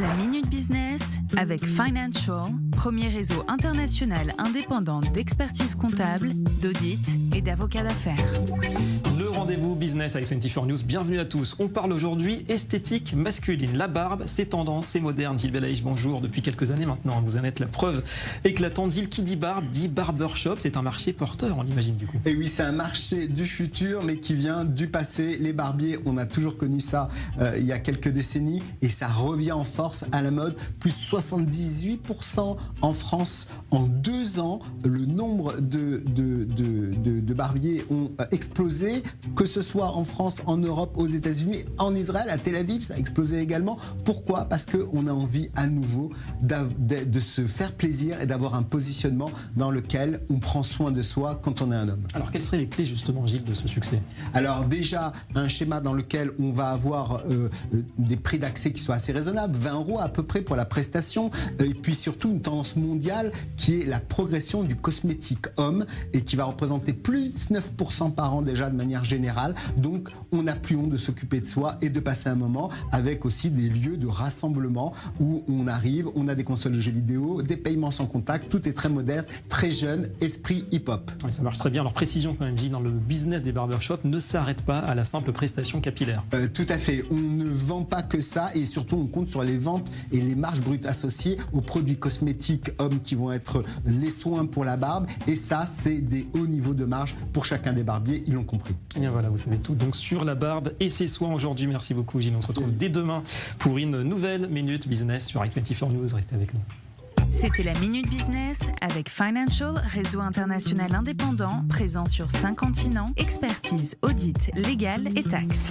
La Minute Business avec Financial, premier réseau international indépendant d'expertise comptable, d'audit et d'avocats d'affaires. Le rendez-vous business avec 24 News, bienvenue à tous. On parle aujourd'hui esthétique masculine. La barbe, c'est tendance, c'est moderne. Gilles Belaïch, bonjour. Depuis quelques années maintenant, vous en êtes la preuve éclatante. Gilles, qui dit barbe, dit barbershop. C'est un marché porteur, on l'imagine du coup. Et oui, c'est un marché du futur, mais qui vient du passé. Les barbiers, on a toujours connu ça il y a quelques décennies, et ça revient en force à la mode. Plus 78% en France en 2 ans. Le nombre de barbiers ont explosé, que ce soit en France, en Europe, aux États-Unis, en Israël, à Tel Aviv, ça a explosé également. Pourquoi ? Parce qu'on a envie à nouveau de se faire plaisir et d'avoir un positionnement dans lequel on prend soin de soi quand on est un homme. Alors, quelles seraient les clés justement, Gilles, de ce succès ? Alors déjà, un schéma dans lequel on va avoir des prix d'accès qui soient assez raisonnables, 20 € à peu près pour la prestation, et puis surtout une tendance mondiale qui est la progression du cosmétique homme et qui va représenter plus 9% par an déjà de manière générale. Donc on n'a plus honte de s'occuper de soi et de passer un moment avec aussi des lieux de rassemblement où on arrive, on a des consoles de jeux vidéo, des paiements sans contact, tout est très moderne, très jeune, esprit hip-hop. Oui, ça marche très bien. Alors précision quand même, Gilles, dans le business des barbershops ne s'arrête pas à la simple prestation capillaire. Tout à fait, on ne vend pas que ça et surtout on compte sur les ventes et les marges brutes associées aux produits cosmétiques hommes qui vont être les soins pour la barbe, et ça c'est des hauts niveaux de marge pour chacun des barbiers, ils l'ont compris. Et bien voilà, vous savez tout donc sur la barbe et ses soins aujourd'hui. Merci beaucoup Gilles, on se retrouve dès demain pour une nouvelle Minute Business sur i24 News, restez avec nous. C'était la Minute Business avec Financial, réseau international indépendant, présent sur 5 continents, expertise, audit, légal et taxes.